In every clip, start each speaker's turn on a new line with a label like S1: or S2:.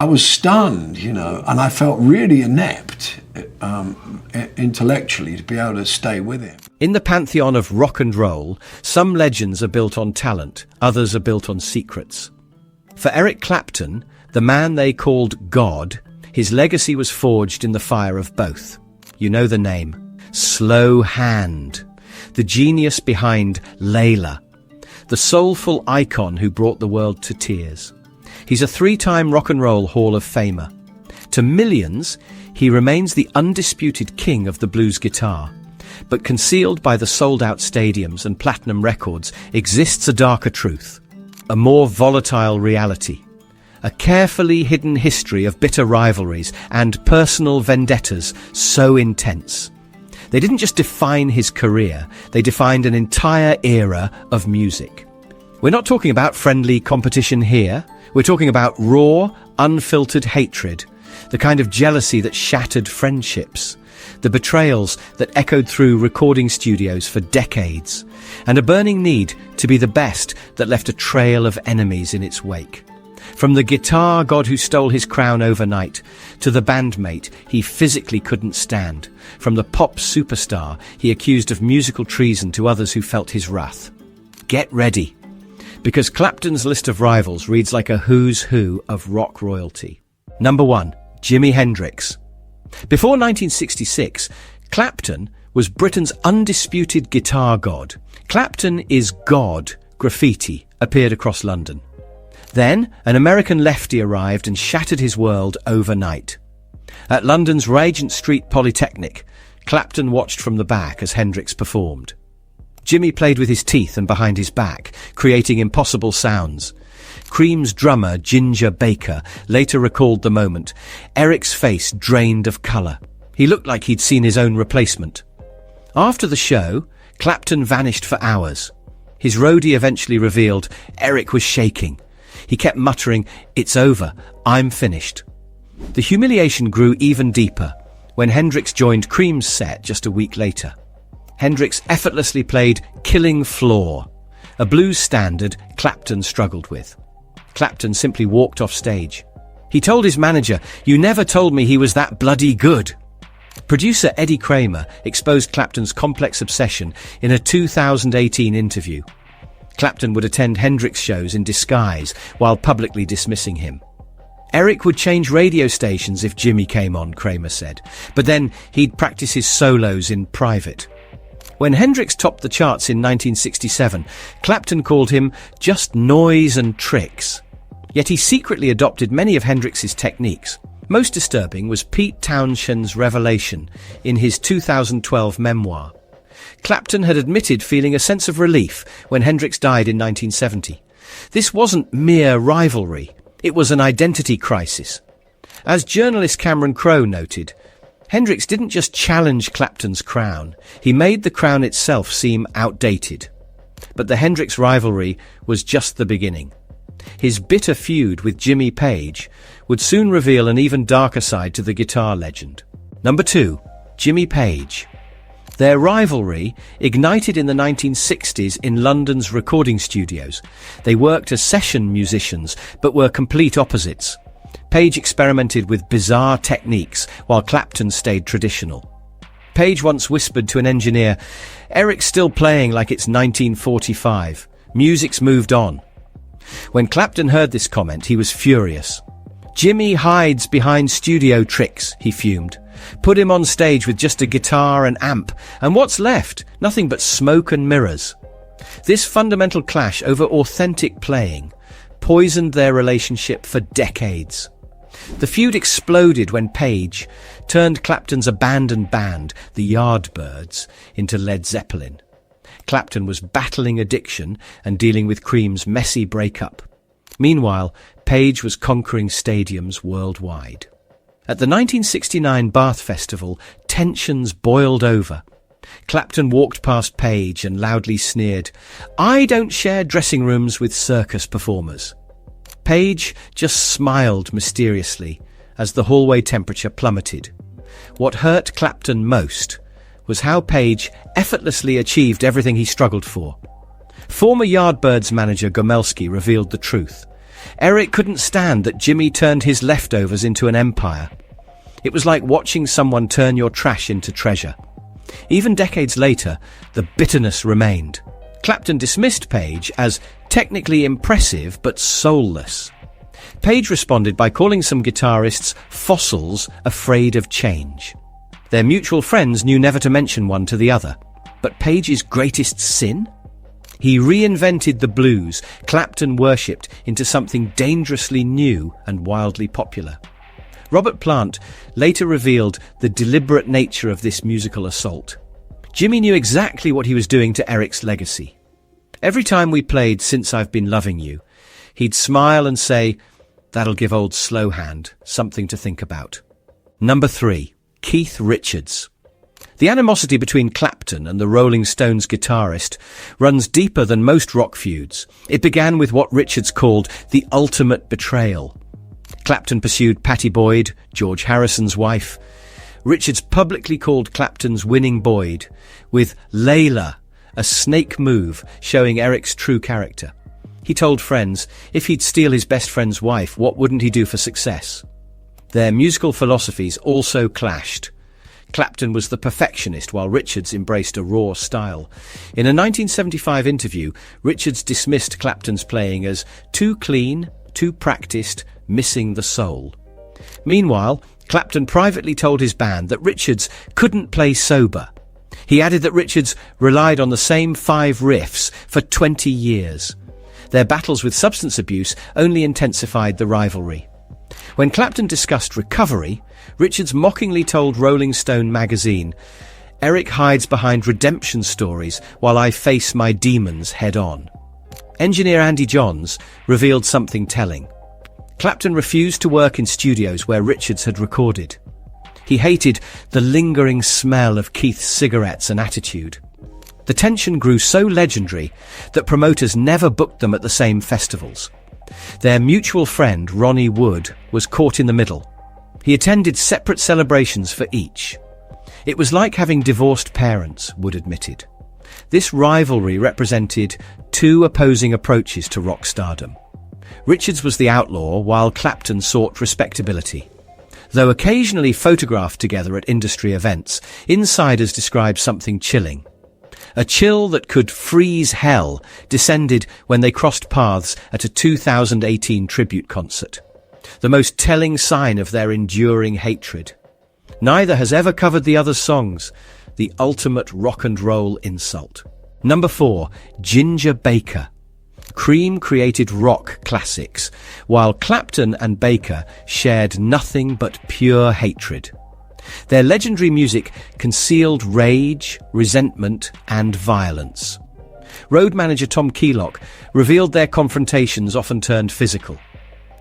S1: I was stunned, and I felt really inept intellectually to be able to stay with him.
S2: In the pantheon of rock and roll, some legends are built on talent, others are built on secrets. For Eric Clapton, the man they called God, his legacy was forged in the fire of both. You know the name. Slow Hand. The genius behind Layla. The soulful icon who brought the world to tears. He's a 3-time Rock and Roll Hall of Famer. To millions, he remains the undisputed king of the blues guitar. But concealed by the sold-out stadiums and platinum records exists a darker truth. A more volatile reality. A carefully hidden history of bitter rivalries and personal vendettas so intense. They didn't just define his career, they defined an entire era of music. We're not talking about friendly competition here. We're talking about raw, unfiltered hatred, the kind of jealousy that shattered friendships, the betrayals that echoed through recording studios for decades, and a burning need to be the best that left a trail of enemies in its wake. From the guitar god who stole his crown overnight, to the bandmate he physically couldn't stand, from the pop superstar he accused of musical treason to others who felt his wrath. Get ready, because Clapton's list of rivals reads like a who's who of rock royalty. Number 1, Jimi Hendrix. Before 1966, Clapton was Britain's undisputed guitar god. Clapton is God graffiti appeared across London. Then, an American lefty arrived and shattered his world overnight. At London's Regent Street Polytechnic, Clapton watched from the back as Hendrix performed. Jimmy played with his teeth and behind his back, creating impossible sounds. Cream's drummer, Ginger Baker, later recalled the moment. Eric's face drained of colour. He looked like he'd seen his own replacement. After the show, Clapton vanished for hours. His roadie eventually revealed Eric was shaking. He kept muttering, "It's over, I'm finished." The humiliation grew even deeper when Hendrix joined Cream's set just a week later. Hendrix effortlessly played Killing Floor, a blues standard Clapton struggled with. Clapton simply walked off stage. He told his manager, "You never told me he was that bloody good." Producer Eddie Kramer exposed Clapton's complex obsession in a 2018 interview. Clapton would attend Hendrix shows in disguise while publicly dismissing him. Eric would change radio stations if Jimmy came on, Kramer said, but then he'd practice his solos in private. When Hendrix topped the charts in 1967, Clapton called him just noise and tricks. Yet he secretly adopted many of Hendrix's techniques. Most disturbing was Pete Townshend's revelation in his 2012 memoir. Clapton had admitted feeling a sense of relief when Hendrix died in 1970. This wasn't mere rivalry, it was an identity crisis. As journalist Cameron Crowe noted, Hendrix didn't just challenge Clapton's crown, he made the crown itself seem outdated. But the Hendrix rivalry was just the beginning. His bitter feud with Jimmy Page would soon reveal an even darker side to the guitar legend. Number 2, Jimmy Page. Their rivalry ignited in the 1960s in London's recording studios. They worked as session musicians, but were complete opposites. Page experimented with bizarre techniques, while Clapton stayed traditional. Page once whispered to an engineer, "Eric's still playing like it's 1945. Music's moved on." When Clapton heard this comment, he was furious. "Jimmy hides behind studio tricks," he fumed. "Put him on stage with just a guitar and amp, and what's left? Nothing but smoke and mirrors." This fundamental clash over authentic playing poisoned their relationship for decades. The feud exploded when Page turned Clapton's abandoned band, the Yardbirds, into Led Zeppelin. Clapton was battling addiction and dealing with Cream's messy breakup. Meanwhile, Page was conquering stadiums worldwide. At the 1969 Bath Festival, tensions boiled over. Clapton walked past Page and loudly sneered, "I don't share dressing rooms with circus performers." Page just smiled mysteriously as the hallway temperature plummeted. What hurt Clapton most was how Page effortlessly achieved everything he struggled for. Former Yardbirds manager Gomelski revealed the truth. Eric couldn't stand that Jimmy turned his leftovers into an empire. It was like watching someone turn your trash into treasure. Even decades later, the bitterness remained. Clapton dismissed Page as technically impressive but soulless. Page responded by calling some guitarists fossils afraid of change. Their mutual friends knew never to mention one to the other. But Page's greatest sin? He reinvented the blues Clapton worshipped into something dangerously new and wildly popular. Robert Plant later revealed the deliberate nature of this musical assault. Jimmy knew exactly what he was doing to Eric's legacy. Every time we played Since I've Been Loving You, he'd smile and say, "That'll give old Slowhand something to think about." Number 3. Keith Richards. The animosity between Clapton and the Rolling Stones guitarist runs deeper than most rock feuds. It began with what Richards called the ultimate betrayal. Clapton pursued Pattie Boyd, George Harrison's wife. Richards publicly called Clapton's winning Boyd, with Layla, a snake move showing Eric's true character. He told friends, if he'd steal his best friend's wife, what wouldn't he do for success? Their musical philosophies also clashed. Clapton was the perfectionist, while Richards embraced a raw style. In a 1975 interview, Richards dismissed Clapton's playing as too clean, too practiced, missing the soul. Meanwhile, Clapton privately told his band that Richards couldn't play sober. He added that Richards relied on the same 5 riffs for 20 years. Their battles with substance abuse only intensified the rivalry. When Clapton discussed recovery, Richards mockingly told Rolling Stone magazine, "Eric hides behind redemption stories while I face my demons head-on." Engineer Andy Johns revealed something telling. Clapton refused to work in studios where Richards had recorded. He hated the lingering smell of Keith's cigarettes and attitude. The tension grew so legendary that promoters never booked them at the same festivals. Their mutual friend, Ronnie Wood, was caught in the middle. He attended separate celebrations for each. It was like having divorced parents, Wood admitted. This rivalry represented 2 opposing approaches to rock stardom. Richards was the outlaw, while Clapton sought respectability. Though occasionally photographed together at industry events, insiders described something chilling. A chill that could freeze hell descended when they crossed paths at a 2018 tribute concert. The most telling sign of their enduring hatred. Neither has ever covered the other's songs, the ultimate rock and roll insult. Number 4, Ginger Baker. Cream created rock classics, while Clapton and Baker shared nothing but pure hatred. Their legendary music concealed rage, resentment, and violence. Road manager Tom Keylock revealed their confrontations often turned physical.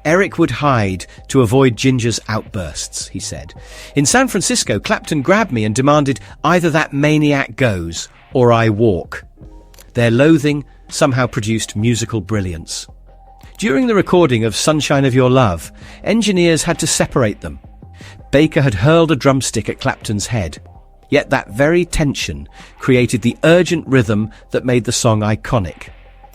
S2: Eric would hide to avoid Ginger's outbursts, he said. In San Francisco, Clapton grabbed me and demanded either that maniac goes or I walk. Their loathing somehow produced musical brilliance. During the recording of Sunshine of Your Love, engineers had to separate them. Baker had hurled a drumstick at Clapton's head, yet that very tension created the urgent rhythm that made the song iconic.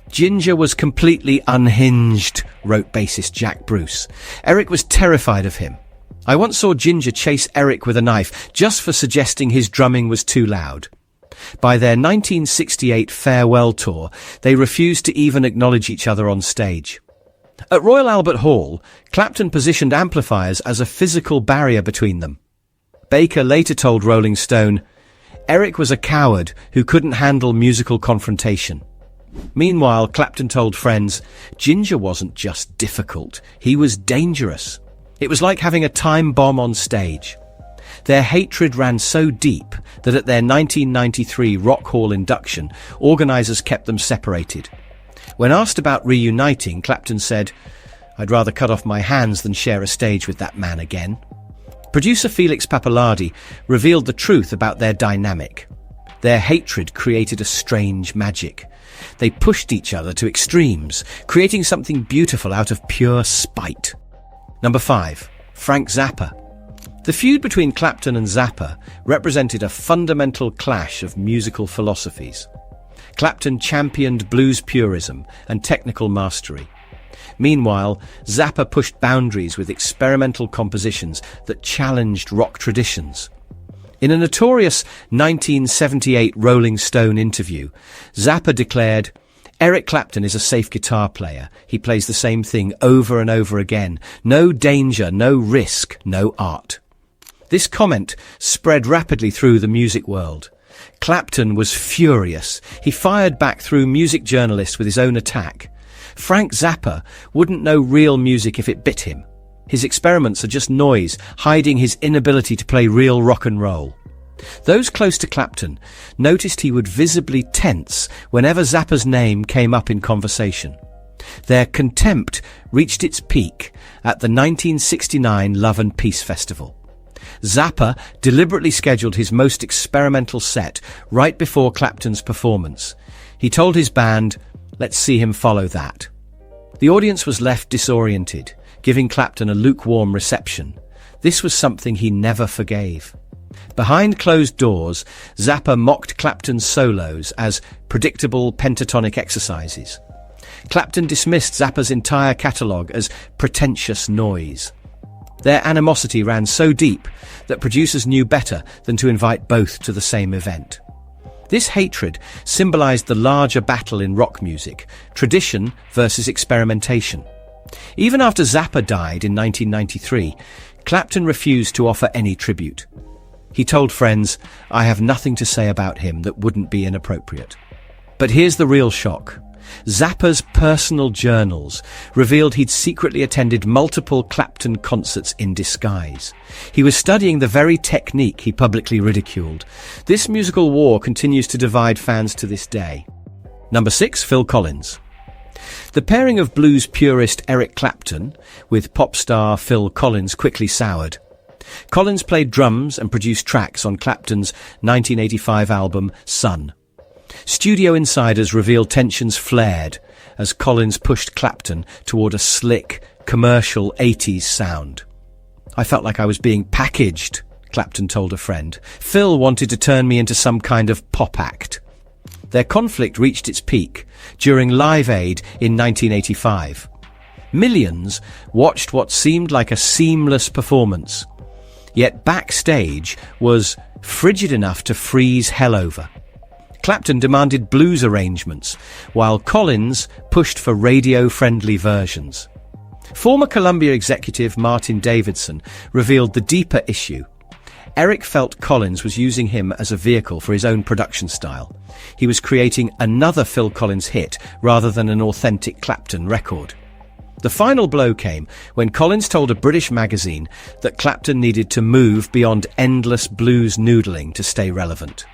S2: Ginger was completely unhinged, wrote bassist Jack Bruce. Eric was terrified of him. I once saw Ginger chase Eric with a knife just for suggesting his drumming was too loud. By their 1968 farewell tour, they refused to even acknowledge each other on stage. At Royal Albert Hall, Clapton positioned amplifiers as a physical barrier between them. Baker later told Rolling Stone, "Eric was a coward who couldn't handle musical confrontation." Meanwhile, Clapton told friends, Ginger wasn't just difficult, he was dangerous. It was like having a time bomb on stage. Their hatred ran so deep that at their 1993 Rock Hall induction, organisers kept them separated. When asked about reuniting, Clapton said, "I'd rather cut off my hands than share a stage with that man again." Producer Felix Pappalardi revealed the truth about their dynamic. Their hatred created a strange magic. They pushed each other to extremes, creating something beautiful out of pure spite. Number 5, Frank Zappa. The feud between Clapton and Zappa represented a fundamental clash of musical philosophies. Clapton championed blues purism and technical mastery. Meanwhile, Zappa pushed boundaries with experimental compositions that challenged rock traditions. In a notorious 1978 Rolling Stone interview, Zappa declared, "Eric Clapton is a safe guitar player. He plays the same thing over and over again. No danger, no risk, no art." This comment spread rapidly through the music world. Clapton was furious. He fired back through music journalists with his own attack. Frank Zappa wouldn't know real music if it bit him. His experiments are just noise, hiding his inability to play real rock and roll. Those close to Clapton noticed he would visibly tense whenever Zappa's name came up in conversation. Their contempt reached its peak at the 1969 Love and Peace Festival. Zappa deliberately scheduled his most experimental set right before Clapton's performance. He told his band, "Let's see him follow that." The audience was left disoriented, giving Clapton a lukewarm reception. This was something he never forgave. Behind closed doors, Zappa mocked Clapton's solos as predictable pentatonic exercises. Clapton dismissed Zappa's entire catalogue as pretentious noise. Their animosity ran so deep that producers knew better than to invite both to the same event. This hatred symbolized the larger battle in rock music, tradition versus experimentation. Even after Zappa died in 1993, Clapton refused to offer any tribute. He told friends, "I have nothing to say about him that wouldn't be inappropriate." But here's the real shock. Zappa's personal journals revealed he'd secretly attended multiple Clapton concerts in disguise. He was studying the very technique he publicly ridiculed. This musical war continues to divide fans to this day. Number 6, Phil Collins. The pairing of blues purist Eric Clapton with pop star Phil Collins quickly soured. Collins played drums and produced tracks on Clapton's 1985 album, Sun. Studio insiders revealed tensions flared as Collins pushed Clapton toward a slick, commercial 80s sound. "I felt like I was being packaged," Clapton told a friend. "Phil wanted to turn me into some kind of pop act." Their conflict reached its peak during Live Aid in 1985. Millions watched what seemed like a seamless performance, yet backstage was frigid enough to freeze hell over. Clapton demanded blues arrangements, while Collins pushed for radio-friendly versions. Former Columbia executive Martin Davidson revealed the deeper issue. Eric felt Collins was using him as a vehicle for his own production style. He was creating another Phil Collins hit rather than an authentic Clapton record. The final blow came when Collins told a British magazine that Clapton needed to move beyond endless blues noodling to stay relevant.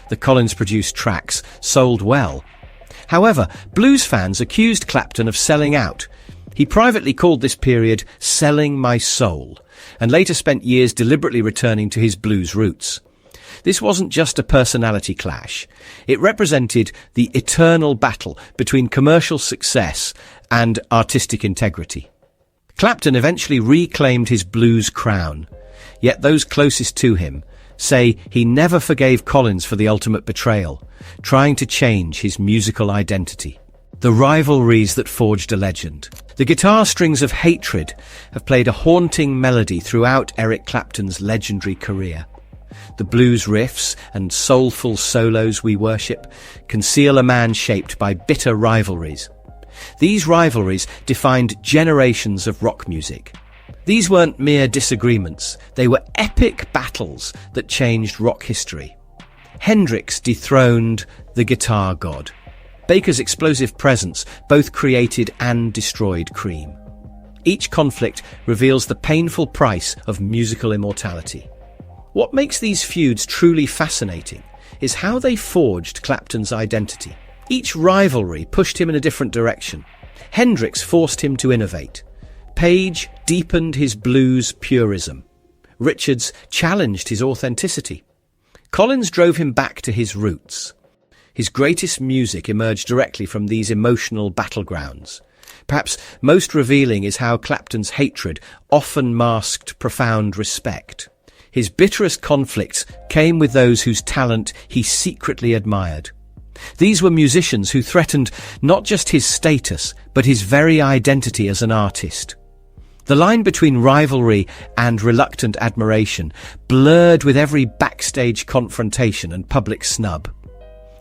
S2: The Collins-produced tracks sold well. However, blues fans accused Clapton of selling out. He privately called this period "selling my soul," and later spent years deliberately returning to his blues roots. This wasn't just a personality clash. It represented the eternal battle between commercial success and artistic integrity. Clapton eventually reclaimed his blues crown, yet those closest to him say he never forgave Collins for the ultimate betrayal, trying to change his musical identity. The rivalries that forged a legend. The guitar strings of hatred have played a haunting melody throughout Eric Clapton's legendary career. The blues riffs and soulful solos we worship conceal a man shaped by bitter rivalries. These rivalries defined generations of rock music. These weren't mere disagreements, they were epic battles that changed rock history. Hendrix dethroned the guitar god. Baker's explosive presence both created and destroyed Cream. Each conflict reveals the painful price of musical immortality. What makes these feuds truly fascinating is how they forged Clapton's identity. Each rivalry pushed him in a different direction. Hendrix forced him to innovate. Page deepened his blues purism. Richards challenged his authenticity. Collins drove him back to his roots. His greatest music emerged directly from these emotional battlegrounds. Perhaps most revealing is how Clapton's hatred often masked profound respect. His bitterest conflicts came with those whose talent he secretly admired. These were musicians who threatened not just his status, but his very identity as an artist. The line between rivalry and reluctant admiration blurred with every backstage confrontation and public snub.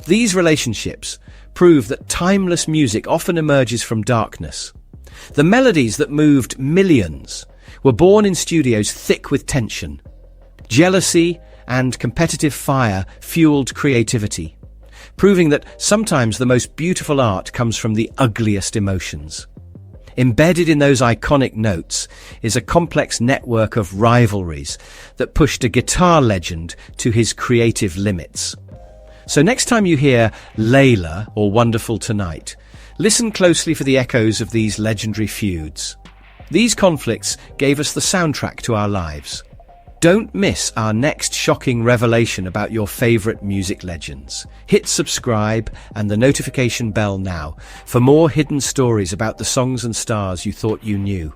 S2: These relationships prove that timeless music often emerges from darkness. The melodies that moved millions were born in studios thick with tension. Jealousy and competitive fire fueled creativity, proving that sometimes the most beautiful art comes from the ugliest emotions. Embedded in those iconic notes is a complex network of rivalries that pushed a guitar legend to his creative limits. So next time you hear Layla or Wonderful Tonight, listen closely for the echoes of these legendary feuds. These conflicts gave us the soundtrack to our lives. Don't miss our next shocking revelation about your favorite music legends. Hit subscribe and the notification bell now for more hidden stories about the songs and stars you thought you knew.